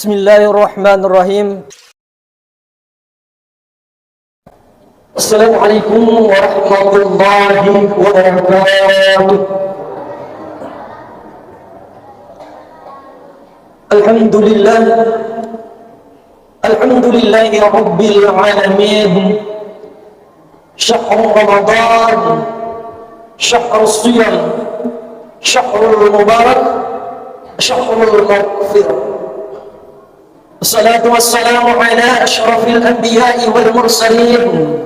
Bismillahirrahmanirrahim. Assalamualaikum warahmatullahi wabarakatuh. Alhamdulillah, alhamdulillahi rabbil alamin. Syahrul Ramadan, syahrul siyam, syahrul mubarak, syahrul maghfirah. Assalatu wassalamu ala ashrafil anbiya'i wal mursalin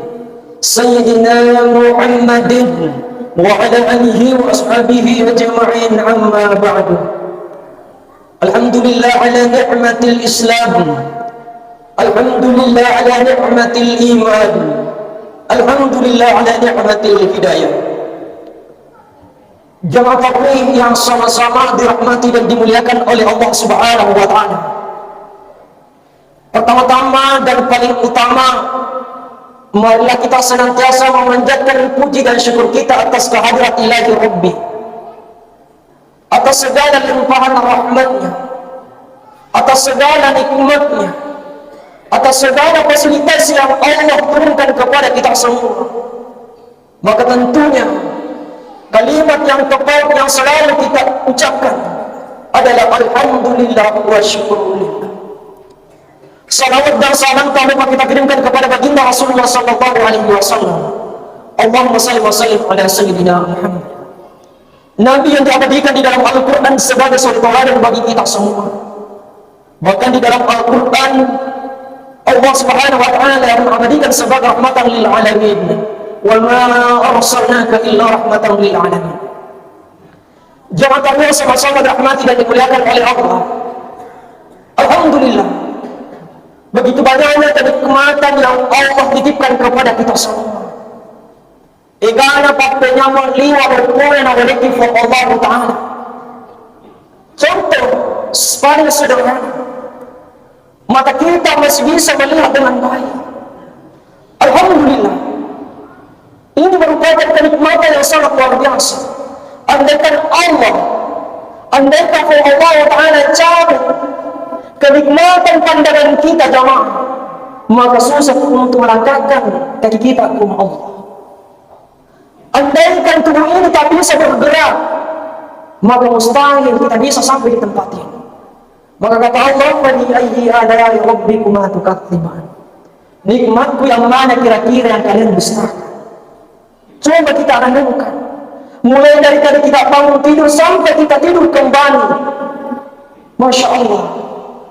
Sayyidina Muhammadin wa ala alihi wa ashabihi ajma'in, amma ba'du. Alhamdulillah ala ni'matil Islam, alhamdulillah ala ni'matil iman, alhamdulillah ala ni'matil hidayah. Jamaah taklim yang sama-sama dirahmati dan dimuliakan oleh Allah Subhanahu wa ta'ala. Pertama-tama dan paling utama, marilah kita senantiasa memanjatkan puji dan syukur kita atas kehadirat Ilahi Rabbi, atas segala limpahan rahmatnya, atas segala nikmatnya, atas segala fasilitas yang Allah turunkan kepada kita semua. Maka tentunya kalimat yang tepat yang selalu kita ucapkan adalah alhamdulillah wa syukurulillah. Salawat dan salam tak lupa kita kirimkan kepada baginda Rasulullah sallallahu alaihi wasallam. Allahumma shalli wa sallim ala sayyidina Muhammad, Nabi yang diabadikan di dalam Al-Quran sebagai suri tauladan bagi kita semua. Bahkan di dalam Al-Quran Allah Subhanahu wa ta'ala yang mengabadikan sebagai rahmatan lil alamin. Wa ma arsalnaka illa rahmatan lil alamin. Jamaah Allah sama-sama dirahmati dan dimuliakan oleh Allah. Alhamdulillah, begitu banyaknya kenikmatan yang Allah titipkan kepada kita semua. Igana pakpenya liwa berkuren awaliki fa Allah Ta'ala. Contoh paling sederhana, mata kita masih bisa melihat dengan baik. Alhamdulillah, ini merupakan kenikmatan yang sangat luar biasa. Andaikan Allah Ta'ala cabut kenikmatan pandangan kita jamaah, maka susah untuk melangkahkan kaki kita ke rumah Allah. Andaikan tubuh ini tak bisa bergerak, maka mustahil kita bisa sampai di tempat ini. Maka kata Allah, "Fa bi ayyi ala'i rabbikuma tukadziban?" Nikmatku yang mana kira-kira yang kalian dustakan? Coba kita renungkan, mulai dari tadi kita bangun tidur sampai kita tidur kembali. Masya Allah,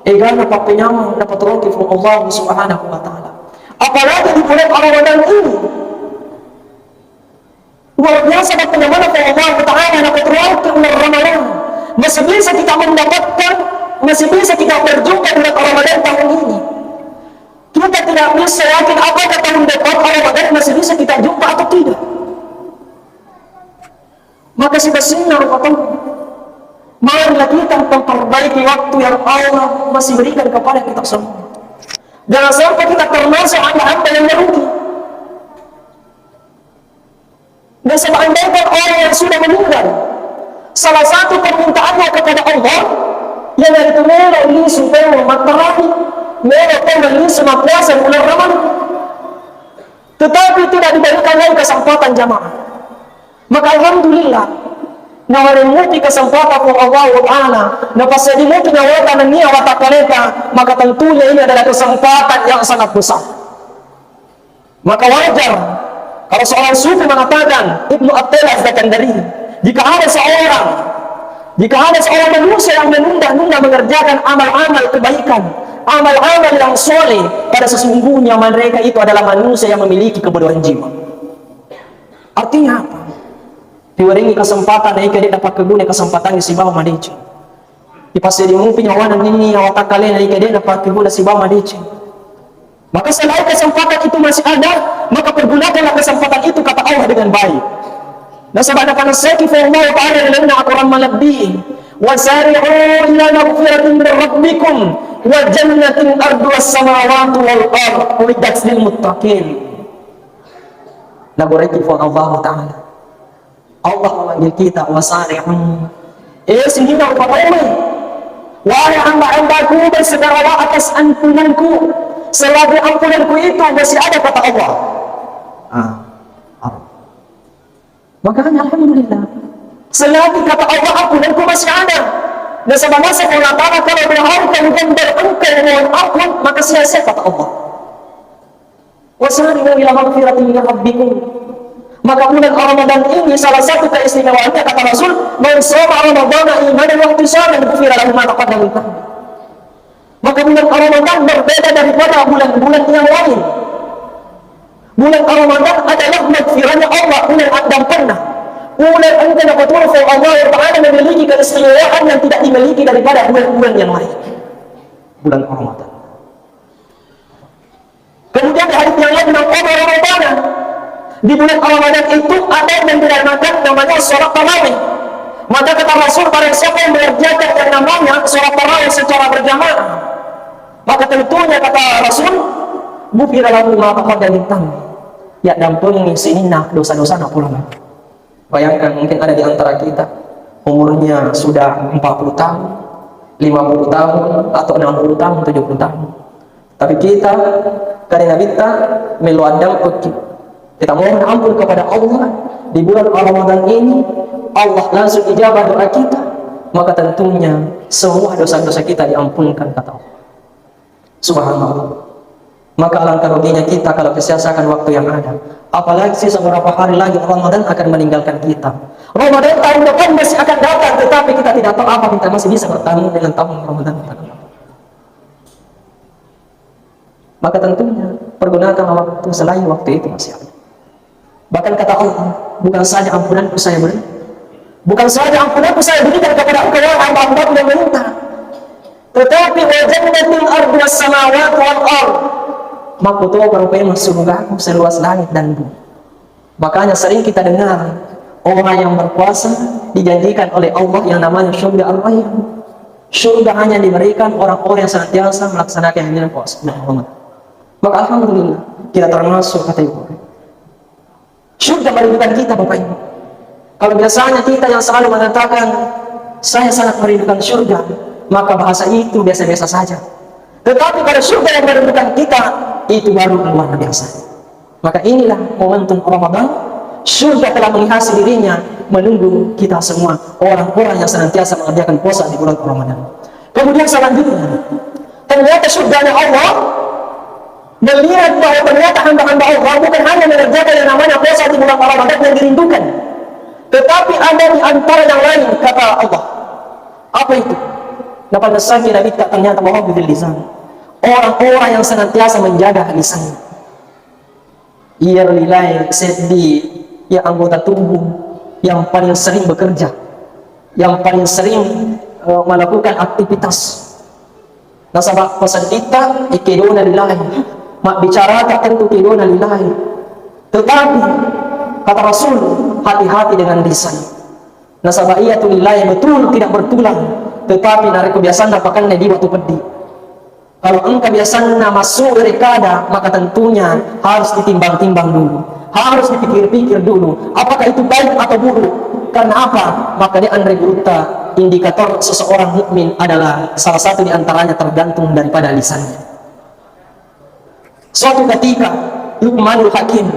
egana papenyama dapat roti from Allah Subhanahu wa ta'ala. Apalagi di bulan Ramadan ini, luar biasa dapat mana Allah Ta'ala dapat roti bulan Ramadan. Masih bisa kita mendapatkan, masih bisa kita berjumpa dengan Ramadan tahun ini. Kita tidak bisa yakin apakah tahun depan Ramadan masih bisa kita jumpa atau tidak. Maka sinar Ramadan, marilah kita memperbaiki waktu yang Allah masih berikan kepada kita semua. Jangan sampai kita termasuk hamba-hamba yang merugi. Dan seandainya orang yang sudah meninggal, salah satu permintaannya kepada Allah yang itu melalui supaya matahari melalui semapulasan bulan Ramadan, tetapi tidak diberikan lagi kesempatan jamaah. Maka alhamdulillah, nawarimuti kesempatan Allah Ta'ala na pasadimuti na wata na niya wata kaleta, maka tentunya ini adalah kesempatan yang sangat besar. Maka wajar kalau seorang sufi mengatakan, Ibnu At-Tailaz Zakandari, jika ada seorang manusia yang menunda-nunda mengerjakan amal-amal kebaikan, amal-amal yang soleh, pada sesungguhnya mereka itu adalah manusia yang memiliki kebodohan jiwa. Artinya apa? Diwaringi kesempatan na ika dapat keguna kesempatan si bawa madici. Ipasya dimumpi nyawanan ini awata kalian na ika dapat keguna si bawa madici. Maka selain kesempatan itu masih ada, maka pergunakanlah kesempatan itu kata Allah dengan baik. Dan sabadakan seki fa Allah Ta'ala lana aturan malabbi wa sari'u ila maghfiratin min rabbikum wa jannatin arduha as-samawati wal ardh uiddat lil muttaqin. Nagoreki fa Allah Ta'ala. Allah memanggil kita wasari'u. Singina upamai Wahai hamba-hambaku, bersegeralah atas ampunanku, selagi ampunanku itu masih ada, kata Allah. Makanya alhamdulillah, selagi kata Allah ampunanku masih ada. Dan semasa Allah Ta'ala kalau berharga dan berengkau mohon ampun, maka sia-sia, kata Allah. Wasari'u ila maghfiratin min rabbikum. Maka bulan Ramadan ini salah satu keistimewaannya, kata Rasul, man shoma Ramadhana imanan wa ihtisaban ghufira lahu ma taqaddama min dhanbi. Maka bulan Ramadan berbeda daripada bulan-bulan yang lain. Bulan Ramadan adalah maghfirahnya Allah, bulan damparna. Bulan anta naqtul fa Allah Ta'ala memiliki keistimewaan yang tidak dimiliki daripada bulan-bulan yang lain. Bulan Ramadan. Kemudian di hadits yang lain mengatakan Ramadan. Di bulan Ramadan itu ada yang dinamakan namanya sholat tarawih. Maka kata Rasul, barang siapa yang mengerjakan yang namanya sholat tarawih secara berjamaah, maka tentunya kata Rasul, ghufira lahu ma taqaddama min dhanbi. Ya dampuni seina dosa-dosa nak pulang. Bayangkan mungkin ada di antara kita umurnya sudah 40 tahun, 50 tahun, atau 60 tahun, 70 tahun. Tapi kita karena kita meluadam kita mohon ampun kepada Allah di bulan Ramadan ini, Allah langsung ijabah doa kita, maka tentunya semua dosa-dosa kita diampunkan, kata Allah. Subhanallah. Maka alangkah ruginya kita kalau sia-siakan waktu yang ada. Apalagi sisa beberapa hari lagi Ramadan akan meninggalkan kita. Ramadan tahun depan masih akan datang, tetapi kita tidak tahu apa kita masih bisa bertemu dengan tahun Ramadan. Maka tentunya pergunakan waktu selain waktu itu masih ada. Bahkan kata Allah, bukan saja ampunanku saya beri, bukan saja ampunanku saya berikan kepada engkau hamba-hambaku yang meminta, tetapi wajannatil ardi was samawati wal ard, makutuh berupaya surgaku seluas langit dan bumi. Makanya sering kita dengar orang yang berpuasa dijanjikan oleh Allah yang namanya surga al-rayyan. Surga hanya diberikan orang-orang yang senantiasa melaksanakan yang puasa. Maka alhamdulillah kita termasuk kategori surga merindukan kita, Bapak Ibu. Kalau biasanya kita yang selalu mengatakan saya sangat merindukan surga, maka bahasa itu biasa-biasa saja. Tetapi pada surga yang merindukan kita, itu baru luar biasa. Maka inilah momentum Ramadan, surga telah menghiasi dirinya menunggu kita semua, orang-orang yang senantiasa mengerjakan puasa di bulan Ramadan. Kemudian selanjutnya, ternyata surganya Allah, melihat bahwa ternyata hamba-hamba Allah bukan hanya mengerjakan yang namanya puasa di bulan Ramadan yang dirindukan, tetapi ada di antara yang lain, kata Allah. Apa itu? Dapat nasaki Nabi ternyata bahwa bidil lisan, orang-orang yang senantiasa menjaga lisannya. Ia nilai sedih yang anggota tubuh yang paling sering bekerja, yang paling sering melakukan aktivitas. Nasabah pesan kita ikiduna lillahi, mak bicara tertentu ikiduna lillahi. Tetapi kata Rasul, hati-hati dengan lisan. Nasabah iya tu lillahi, betul tidak bertulang, tetapi dari kebiasaan dapatkan di waktu pedih. Kalau engkau biasanya masuk rekada, maka tentunya harus ditimbang-timbang dulu, harus dipikir-pikir dulu, apakah itu baik atau buruk. Karena apa? Maka di Andre Guruta, indikator seseorang mukmin adalah salah satu di antaranya tergantung daripada lisannya. Suatu ketika Luqmanul Hakim,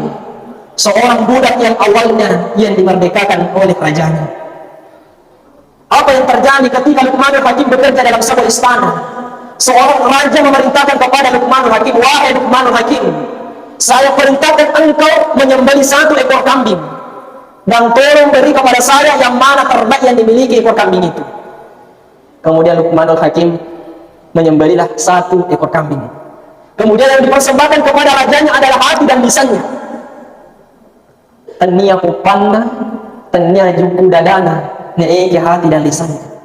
seorang budak yang awalnya yang dimerdekakan oleh rajanya. Apa yang terjadi ketika Luqmanul Hakim bekerja dalam sebuah istana? Seorang raja memerintahkan kepada Luqmanul Hakim, wahai Luqmanul Hakim, saya perintahkan engkau menyembelih 1 ekor kambing, dan tolong beri kepada saya yang mana terbaik yang dimiliki ekor kambing itu. Kemudian Luqmanul Hakim menyembelihlah 1 ekor kambing. Kemudian yang dipersembahkan kepada rajanya adalah hati dan lisannya. Tania kupanda, tania juku dadana, neeki hati dan lisannya.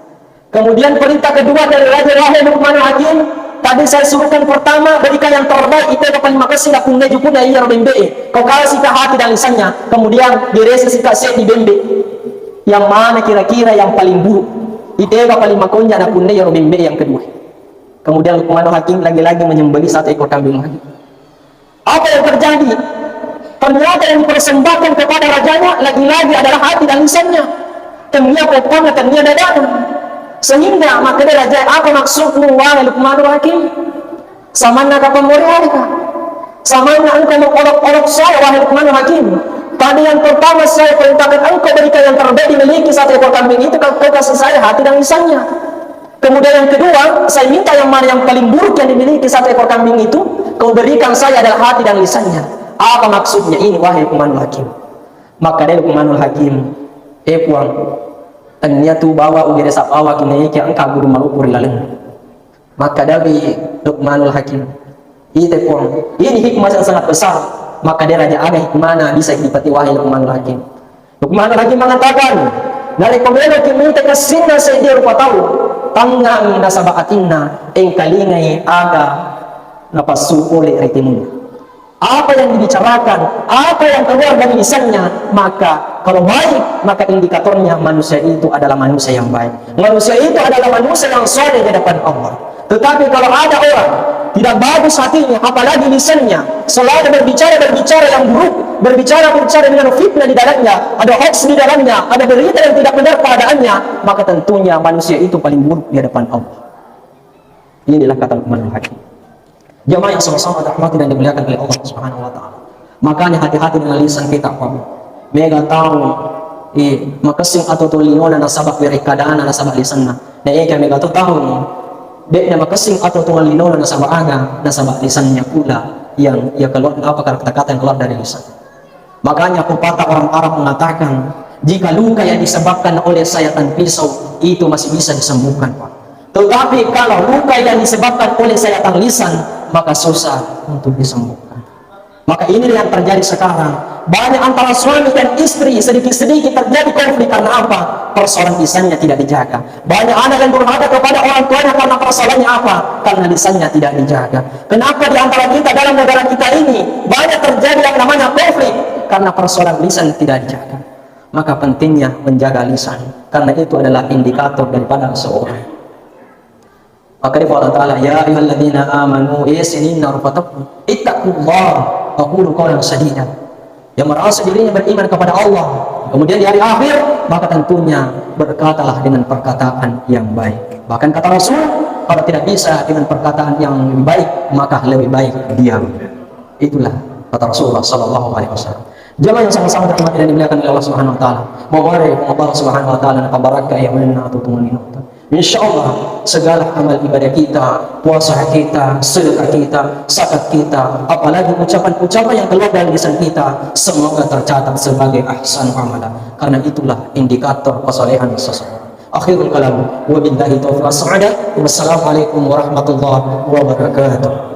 Kemudian perintah kedua dari Raja Wahai Luqmanul Hakim, tadi saya suruhkan pertama berikan yang terbaik, itu yang paling makasih nak punai juku dari iya bembe. Kau kasih ke hati dan lisannya. Kemudian diresa sikap set di bembe. Yang mana kira-kira yang paling buruk? Itu yang paling makonja nak punai iya bembe yang kedua. Kemudian Luqmanul Hakim lagi-lagi menyembelih 1 ekor kambing lagi. Apa yang terjadi? Ternyata yang dipersembahkan kepada rajanya lagi-lagi adalah hati dan lisannya. Temia popona, temia dadana. Sehingga maka dia raja, apa maksudmu wahai Luqmanul Hakim? Samana ka pemurihan ka? Samana engkau mengolok-olok saya wahai Luqmanul Hakim? Tadi yang pertama saya perintahkan engkau berikan yang terbaik dimiliki satu ekor kambing itu, kau kasih saya hati dan lisannya. Kemudian yang kedua, saya minta yang mana yang paling buruk yang dimiliki satu ekor kambing itu, kau berikan saya adalah hati dan lisannya. Apa maksudnya ini wahai Luqmanul Hakim? Maka dari Luqmanul Hakim, puang, tanya tu bawa ugere sapawa kini ki angka guru malukur laleng. Maka dari Luqmanul Hakim, puang, ini hikmah yang sangat besar. Maka dia raja ada hikmahnya bisa dipati wahai Luqmanul Hakim. Luqmanul Hakim mengatakan, dari pemelo kimi tekasina saya dia rupa tahu, tangang nasabakatina engkalingai aga napasu oleh retimun. Apa yang dibicarakan, apa yang keluar dari lisannya, maka kalau baik, maka indikatornya manusia itu adalah manusia yang baik. Manusia itu adalah manusia yang soleh di depan Allah. Tetapi kalau ada orang tidak bagus hatinya, apalagi lisannya, selalu berbicara yang buruk, berbicara dengan fitnah di dalamnya, ada hoax di dalamnya, ada berita yang tidak benar keadaannya, maka tentunya manusia itu paling buruk di hadapan Allah. Inilah kata Luqmanul Hakim. Jamaah yang sama-sama dirahmati dan dimuliakan oleh Allah Subhanahu wa taala. Makanya hati-hati dengan lisan kita, Pak. Mega tahu makasing atau tulinona na sabak wirikadaan na sabak lisan na. Na kami gato tahu dek na makasing atau tulinona na sabak aga na sabak lisannya pula yang keluar apa kata-kata yang keluar dari lisan. Makanya pepatah orang Arab mengatakan, jika luka yang disebabkan oleh sayatan pisau itu masih bisa disembuhkan, Pak. Tetapi kalau luka yang disebabkan oleh sayatan lisan, maka susah untuk disembuhkan. Maka ini yang terjadi sekarang. Banyak antara suami dan istri sedikit-sedikit terjadi konflik karena apa? Persoalan lisannya tidak dijaga. Banyak anak yang durhaka kepada orang tuanya karena persoalannya apa? Karena lisannya tidak dijaga. Kenapa di antara kita dalam negara kita ini banyak terjadi yang namanya konflik? Karena persoalan lisan tidak dijaga. Maka pentingnya menjaga lisan, karena itu adalah indikator daripada seseorang. Maka dia Allah Ta'ala, ya ayyuhalladzina amanu yasinina rufatakum ittaqullah wa qulu qawlan sadida. Yang merasa dirinya beriman kepada Allah, kemudian di hari akhir, maka tentunya berkatalah dengan perkataan yang baik. Bahkan kata Rasul, kalau tidak bisa dengan perkataan yang lebih baik, maka lebih baik diam. Itulah kata Rasulullah sallallahu alaihi wasallam. Jamaah yang sama-sama dirahmati dan dimuliakan oleh Allah Subhanahu wa taala. Moga Allah Subhanahu wa taala napabarakah yang menna tutungan ini. InsyaAllah segala amal ibadah kita, puasa kita, sedekah kita, zakat kita, apalagi ucapan-ucapan yang keluar dari lisan kita, semoga tercatat sebagai ahsan amalan. Karena itulah indikator kesolehan seseorang. Akhirul kalam, wabillahi taufiq was-sa'adah. Wassalamualaikum warahmatullahi wabarakatuh.